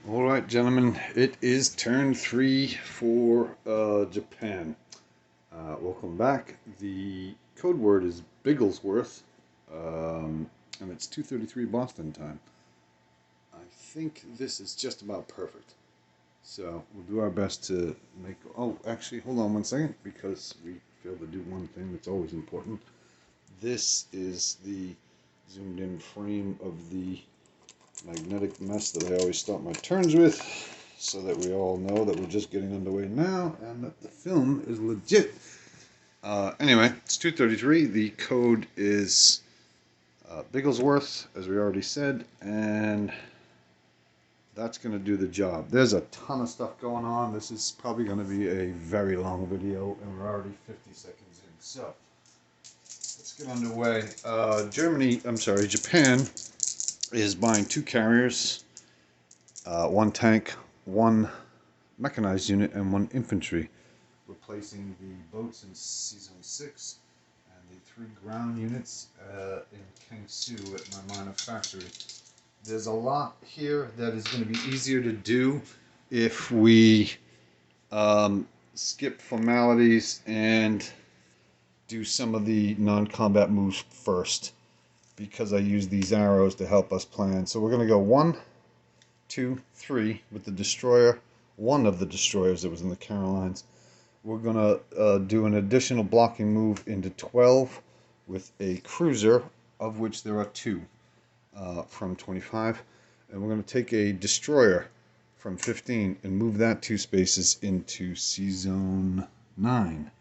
All right, gentlemen, it is turn three for Japan. Welcome back. The code word is Bigglesworth, and it's 2:33 Boston time. I think this is just about perfect. So we'll do our best to make. Oh, actually, hold on one second because we failed to do one thing that's always important. This is the zoomed in frame of the magnetic mess that I always start my turns with, so that we all know that we're just getting underway now and that the film is legit. Anyway, it's 2:33. The code is Bigglesworth, as we already said, and that's going to do the job. There's a ton of stuff going on. This is probably going to be a very long video, and we're already 50 seconds in. So let's get underway. Japan is buying two carriers, one tank, one mechanized unit, and one infantry, replacing the boats in Season 6 and the three ground units in Kangsu at my minor factory. There's a lot here that is going to be easier to do if we skip formalities and do some of the non-combat moves first, because I use these arrows to help us plan. So we're going to go 1, 2, 3 with the destroyer, one of the destroyers that was in the Carolines. We're going to do an additional blocking move into 12 with a cruiser, of which there are two from 25. And we're going to take a destroyer from 15 and move that two spaces into C-Zone 9.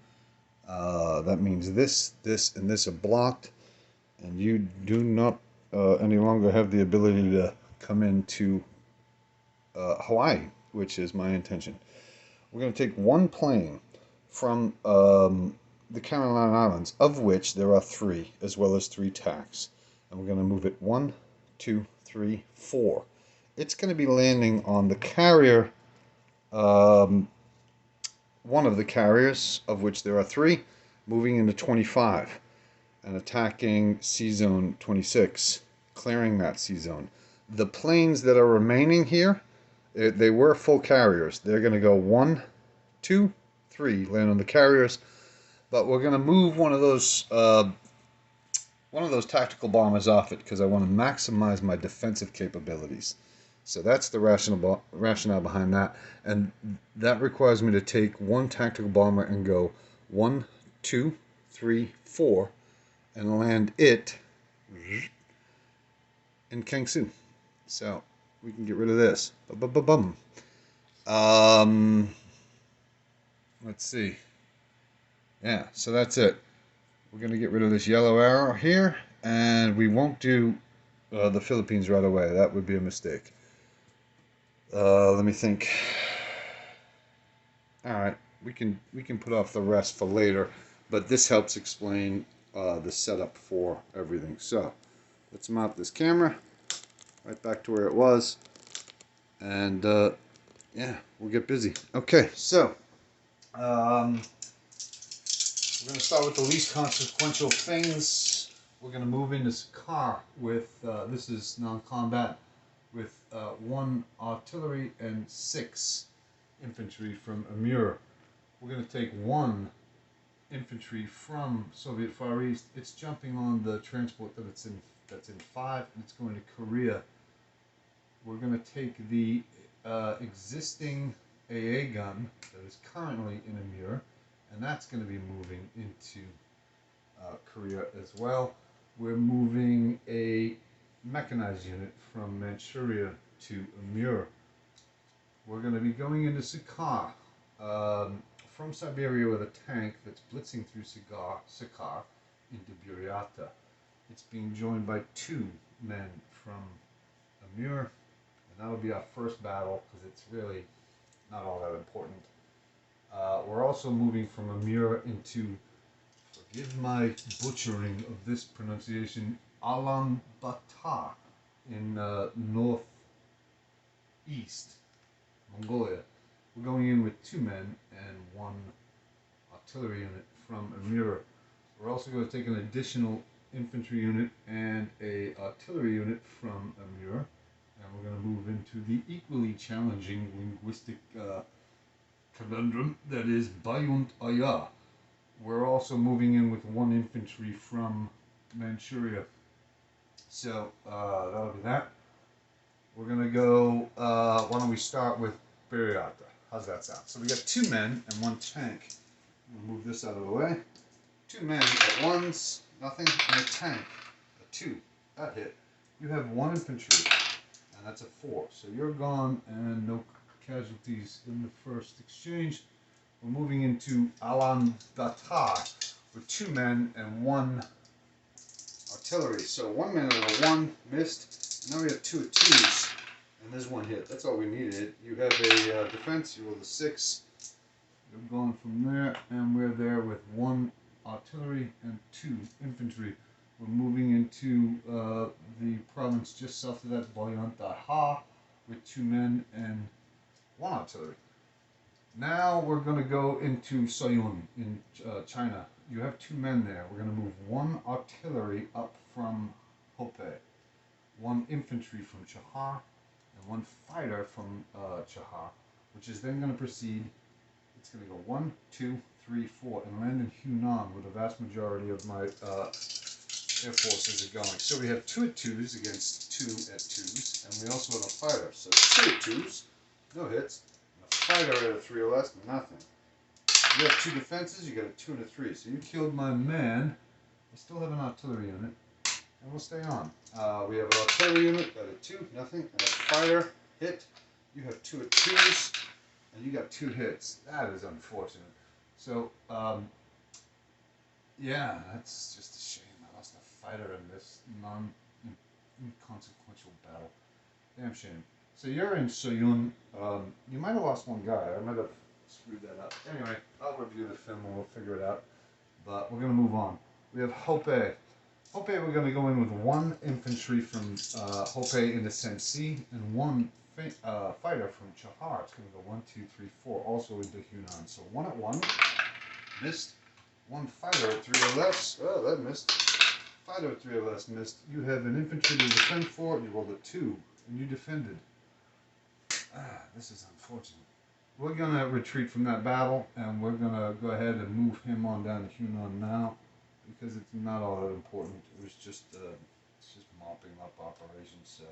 That means this, and this are blocked, and you do not any longer have the ability to come into Hawaii, which is my intention. We're going to take one plane from the Caroline Islands, of which there are three, as well as three tacks. And we're going to move it 1, 2, 3, 4. It's going to be landing on the carrier, one of the carriers, of which there are three, moving into 25 and attacking C-Zone 26, clearing that C-Zone. The planes that are remaining here, they were full carriers. They're going to go 1, 2, 3, land on the carriers, but we're going to move one of those tactical bombers off it because I want to maximize my defensive capabilities. So that's the rationale behind that, and that requires me to take one tactical bomber and go 1, 2, 3, 4, and land it in Kangsu. So we can get rid of this. Bum. Let's see. Yeah, so that's it. We're going to get rid of this yellow arrow here, and we won't do the Philippines right away. That would be a mistake. Let me think. All right, we can put off the rest for later, but this helps explain the setup for everything. So let's mount this camera right back to where it was, and yeah, we'll get busy. Okay, so we're going to start with the least consequential things. We're going to move into Sakar with, this is non-combat, with 1 artillery and 6 infantry from Amur. We're going to take 1 infantry from Soviet Far East. It's jumping on the transport that's in 5, and it's going to Korea. We're going to take the existing AA gun that is currently in Amur, and that's going to be moving into Korea as well. We're moving a mechanized unit from Manchuria to Amur. We're going to be going into Sakar from Siberia with a tank that's blitzing through Sakar into Buryata. It's being joined by 2 men from Amur, and that'll be our first battle because it's really not all that important. We're also moving from Amur into, forgive my butchering of this pronunciation, Ulaanbaatar in northeast Mongolia. We're going in with 2 men and 1 artillery unit from Amur. We're also going to take an additional infantry unit and a artillery unit from Amur, And we're going to move into the equally challenging linguistic conundrum that is Bayunt Aya. We're also moving in with 1 infantry from Manchuria. So that'll be that. We're going to go, why don't we start with Biriata? How's that sound? So we got 2 men and 1 tank. We'll move this out of the way. 2 men at 1s, nothing, and a tank, a 2. That hit. You have 1 infantry, and that's a 4. So you're gone, and no casualties in the first exchange. We're moving into Alan Datar with 2 men and 1 artillery. So 1 man at a 1 missed. Now we have 2 at 2s, and there's 1 hit. That's all we needed. You have a defense. You roll a 6. You're going from there, and we're there with 1 artillery and 2 infantry. We're moving into the province just south of that, Bayanta with 2 men and 1 artillery. Now we're going to go into Soyun in China. You have 2 men there. We're going to move 1 artillery up from Hopei, 1 infantry from Chahar, and 1 fighter from Chahar, which is then going to proceed. It's going to go 1, 2, 3, 4, and land in Hunan, where the vast majority of my air forces are going. So we have 2 at 2s against 2 at 2s, and we also have a fighter. So 2 at 2s, no hits, and a fighter at a 3 or less, nothing. You have 2 defenses, you got a 2 and a 3. So you killed my man. I still have an artillery unit, and we'll stay on. We have an artillery unit at a 2, nothing, and a fighter hit. You have 2 at 2s, and you got 2 hits. That is unfortunate. So, yeah, that's just a shame. I lost a fighter in this inconsequential battle. Damn shame. So you're in Soyun. You might have lost 1 guy. I might have screwed that up. Anyway, I'll review the film and we'll figure it out. But we're going to move on. We have Hopei. Hopei, we're going to go in with 1 infantry from Hopei into Sensi and 1 fighter from Chahar. It's going to go 1, 2, 3, 4, also into Hunan. So 1 at 1, missed. 1 fighter at 3 or less. Oh, that missed. Fighter at 3 or less missed. You have an infantry to defend for. You rolled a 2, and you defended. This is unfortunate. We're going to retreat from that battle, and we're going to go ahead and move him on down to Hunan now, because it's not all that important. It was just, it's just mopping up operations, so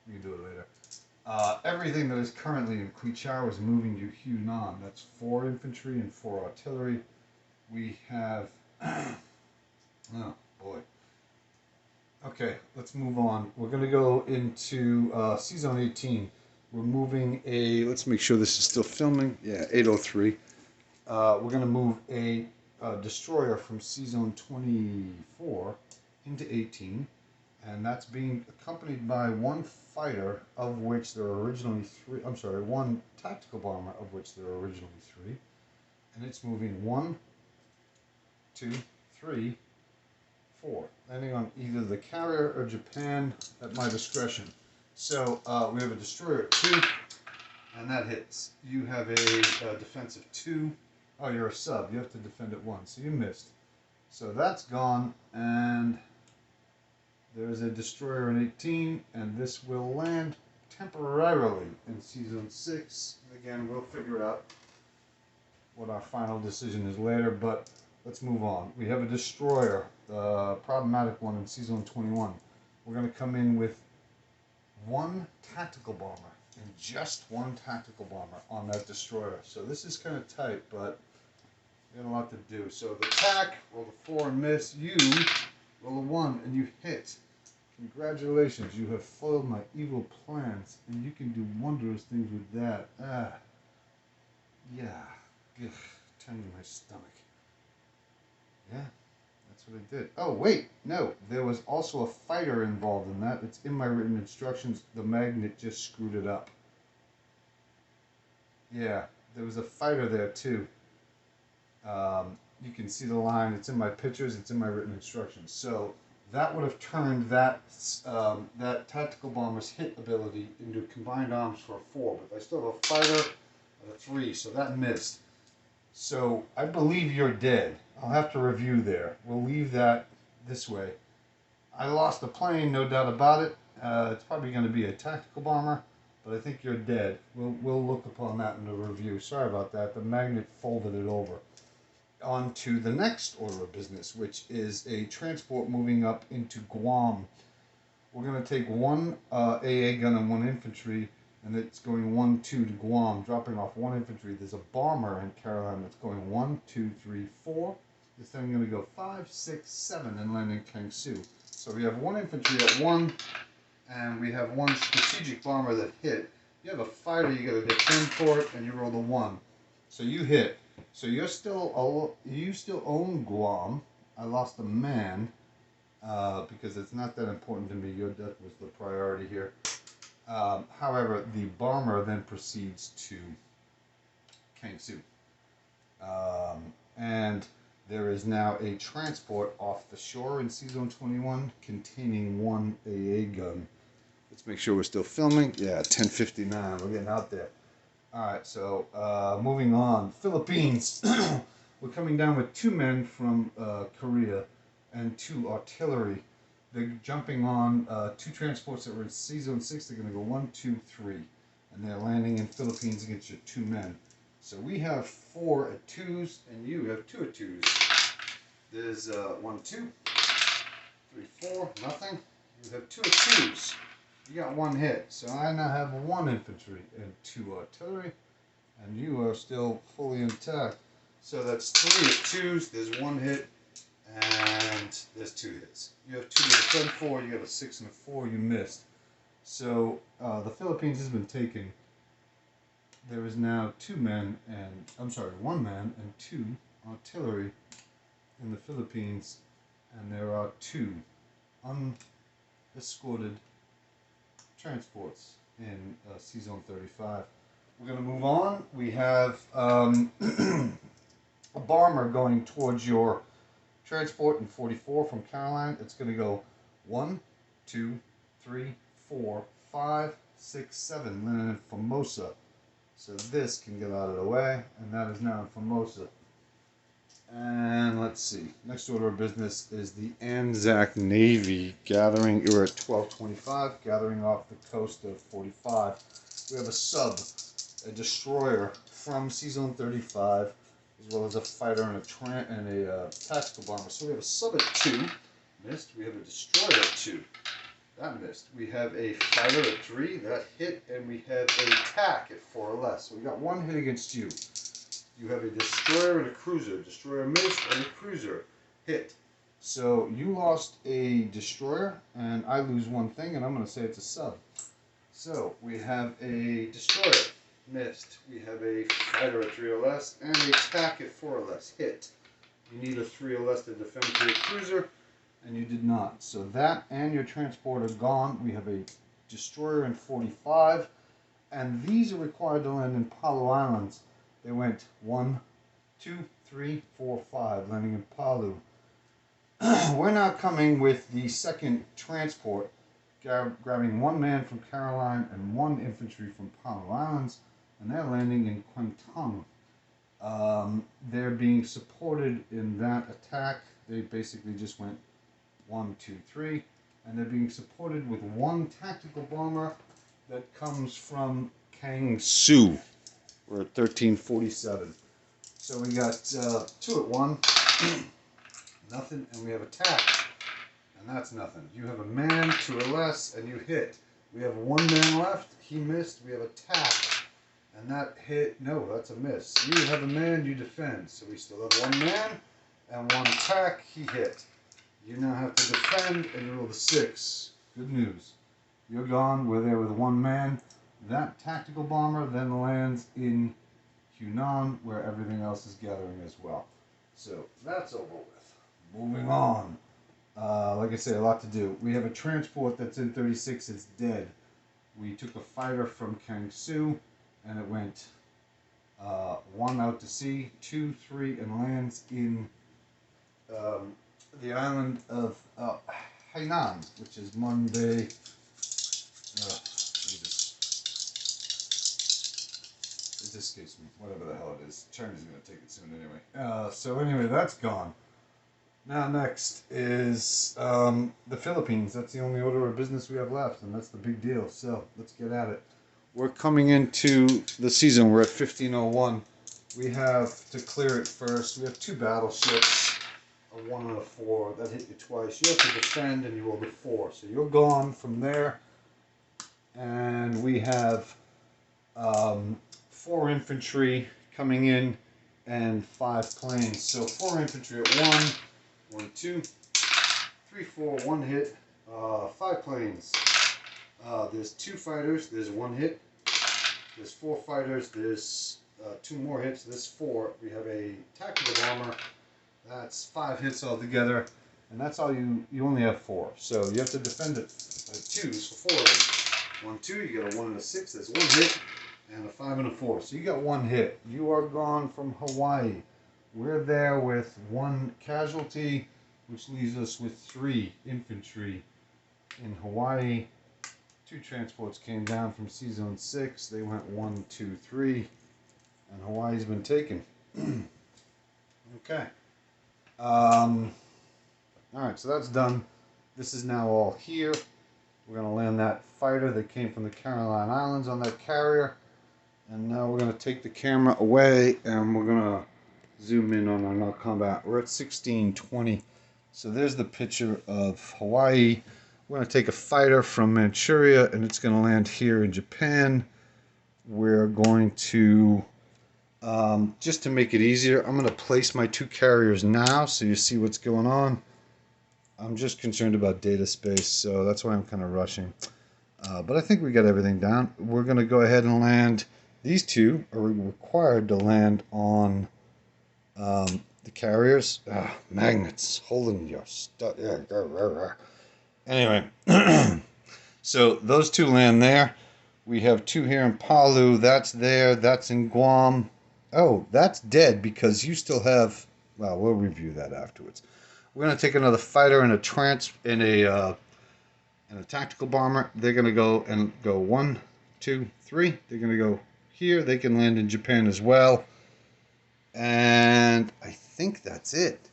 we can do it later. Everything that is currently in Qichao is moving to Hunan. That's 4 infantry and 4 artillery. We have, oh boy. Okay, let's move on. We're going to go into C-Zone 18. We're moving a, let's make sure this is still filming. Yeah, 803. We're going to move a destroyer from C-Zone 24 into 18. And that's being accompanied by 1 fighter, of which there were originally 3. I'm sorry, 1 tactical bomber, of which there were originally 3. And it's moving 1, 2, 3, 4, landing on either the carrier or Japan at my discretion. So we have a destroyer at 2, and that hits. You have a defense of 2. Oh, you're a sub. You have to defend at 1, so you missed. So that's gone, and there's a destroyer in 18, and this will land temporarily in C-Zone 6. Again, we'll figure out what our final decision is later, but let's move on. We have a destroyer, the problematic one in C-Zone 21. We're going to come in with 1 tactical bomber, and just 1 tactical bomber on that destroyer. So this is kind of tight, but we got a lot to do. So the attack, roll a 4 and miss. You roll a 1 and you hit. Congratulations, you have foiled my evil plans, and you can do wondrous things with that. Yeah. Ugh, turning my stomach. Yeah, that's what I did. Oh, wait, no, there was also a fighter involved in that. It's in my written instructions. The magnet just screwed it up. Yeah, there was a fighter there, too. You can see the line. It's in my pictures. It's in my written instructions. So that would have turned that that tactical bomber's hit ability into combined arms for a 4. But I still have a fighter and a 3, so that missed. So I believe you're dead. I'll have to review there. We'll leave that this way. I lost the plane, no doubt about it. It's probably going to be a tactical bomber, but I think you're dead. We'll look upon that in the review. Sorry about that. The magnet folded it over. On to the next order of business, which is a transport moving up into Guam. We're going to take one AA gun and one infantry, and it's going 1, 2 to Guam, dropping off one infantry. There's a bomber in Carolina that's going 1, 2, 3, 4. This time I'm going to go 5, 6, 7 and land in Kangsu. So we have one infantry at 1, and we have one strategic bomber that hit. You have a fighter, you got to defend for it, and you roll the 1. So you hit. So you still own Guam. I lost a man. Because it's not that important to me. Your death was the priority here. However, the bomber then proceeds to Kangsu. And there is now a transport off the shore in C-Zone 21 containing one AA gun. Let's make sure we're still filming. Yeah, 10:59. We're getting out there. Alright, so moving on. Philippines. We're coming down with 2 men from Korea and 2 artillery. They're jumping on 2 transports that were in C-Zone 6. They're going to go 1, 2, 3. And they're landing in Philippines against your 2 men. So we have 4 at 2s, and you have 2 at 2s. There's 1, 2, 3, 4, nothing. You have 2 at 2s. You got 1 hit. So I now have 1 infantry and 2 artillery. And you are still fully intact. So that's 3 at 2s. There's 1 hit. And there's 2 hits. You have 2 to defend for, you have a 6 and a 4, you missed. So the Philippines has been taken. There is now 1 man and 2 artillery in the Philippines, and there are 2 unescorted transports in C-Zone 35. We're going to move on. We have a bomber going towards your transport in 44 from Caroline. It's going to go 1, 2, 3, 4, 5, 6, 7, landing in Formosa. So this can get out of the way, and that is now in Formosa. And let's see. Next order of business is the Anzac Navy gathering. You're at 12:25, gathering off the coast of 45. We have a sub, a destroyer from C-Zone 35. As well as a fighter and a tactical bomber. So we have a sub at 2, missed. We have a destroyer at 2, that missed. We have a fighter at 3, that hit, and we have a tac at 4 or less. So we got 1 hit against you. You have a destroyer and a cruiser. Destroyer missed, and a cruiser hit. So you lost a destroyer, and I lose 1 thing, and I'm going to say it's a sub. So we have a destroyer. Missed. We have a fighter at 3 or less and a tac at 4 or less. Hit. You need a 3 or less to defend to your cruiser, and you did not. So that and your transport are gone. We have a destroyer in 45, and these are required to land in Palu Islands. They went 1, 2, 3, 4, 5, landing in Palu. We're now coming with the second transport, grabbing 1 man from Caroline and 1 infantry from Palu Islands. And they're landing in Kwangtung. They're being supported in that attack. They basically just went 1, 2, 3. And they're being supported with 1 tactical bomber that comes from Kangsu. We're at 13:47. So we got 2 at 1. Nothing. And we have a tac. And that's nothing. You have a man, 2 or less, and you hit. We have 1 man left. He missed. We have a tac. And that hit, no, that's a miss. You have a man, you defend. So we still have 1 man and 1 attack. He hit. You now have to defend, and you roll the 6. Good news. You're gone. We're there with 1 man. That tactical bomber then lands in Hunan, where everything else is gathering as well. So that's over with. Moving on. Like I say, a lot to do. We have a transport that's in 36. It's dead. We took a fighter from Kangsu. And it went 1 out to sea, 2, 3, and lands in the island of Hainan, which is Monday. Jesus. It escapes me. Whatever the hell it is. China's going to take it soon anyway. So anyway, that's gone. Now next is the Philippines. That's the only order of business we have left, and that's the big deal. So let's get at it. We're coming into the season. We're at 1501. We have to clear it first. We have two battleships, a 1 and a 4 that hit you twice. You have to defend, and you roll the 4. So you're gone from there. And we have 4 infantry coming in and 5 planes. So 4 infantry at 1, 2, 3, 4, 1 hit, 5 planes. There's 2 fighters, there's 1 hit. There's 4 fighters, there's 2 more hits, there's 4. We have a tactical bomber, that's 5 hits altogether. And that's all you only have 4. So you have to defend it at 2s for 4 of them. 1, 2, you got a 1 and a 6, that's 1 hit. And a 5 and a 4. So you got 1 hit. You are gone from Hawaii. We're there with 1 casualty, which leaves us with 3 infantry in Hawaii. 2 transports came down from Sea Zone 6. They went 1, 2, 3. And Hawaii's been taken. Okay. Alright, so that's done. This is now all here. We're going to land that fighter that came from the Caroline Islands on that carrier. And now we're going to take the camera away and we're going to zoom in on our non-combat. We're at 1620. So there's the picture of Hawaii. We're going to take a fighter from Manchuria and it's going to land here in Japan. We're going to, just to make it easier, I'm going to place my 2 carriers now so you see what's going on. I'm just concerned about data space, so that's why I'm kind of rushing. But I think we got everything down. We're going to go ahead and land. These 2 are required to land on the carriers. Magnets holding your stuff. Anyway, so those 2 land there. We have 2 here in Palu. That's there. That's in Guam. Oh, that's dead because you still have. Well, we'll review that afterwards. We're going to take another fighter and a tactical bomber. They're going to go 1, 2, 3. They're going to go here. They can land in Japan as well. And I think that's it.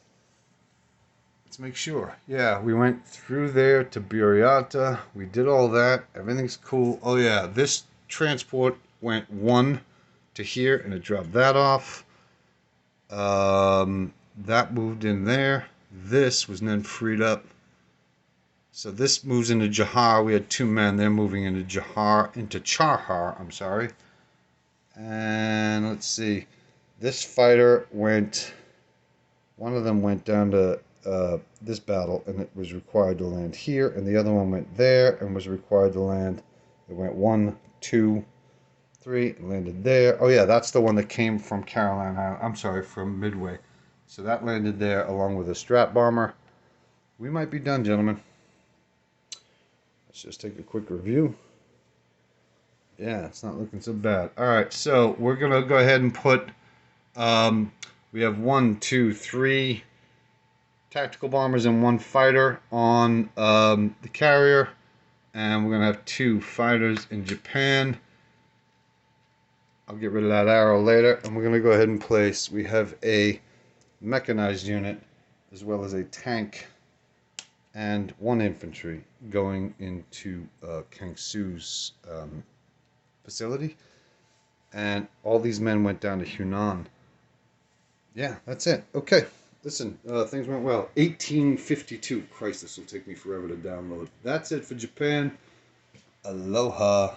Let's make sure. Yeah, we went through there to Buriata. We did all that. Everything's cool. Oh yeah, this transport went 1 to here and it dropped that off. That moved in there. This was then freed up. So this moves into Johar. We had 2 men. They're moving into Chahar. I'm sorry. And let's see. This fighter went. One of them went down to this battle, and it was required to land here, and the other one went there and was required to land. It went 1, 2, 3, and landed there. Oh yeah, that's the one that came from Caroline Island. I'm sorry, from Midway. So that landed there along with a Strat bomber. We might be done, gentlemen. Let's just take a quick review. Yeah, it's not looking so bad. All right, so we're going to go ahead and put, we have 1, 2, 3 tactical bombers and 1 fighter on the carrier. And we're going to have 2 fighters in Japan. I'll get rid of that arrow later. And we're going to go ahead and place, we have a mechanized unit as well as a tank and 1 infantry going into Kangsu's facility. And all these men went down to Hunan. Yeah, that's it. Okay, listen, things went well. 1852. Christ, this will take me forever to download. That's it for Japan. Aloha.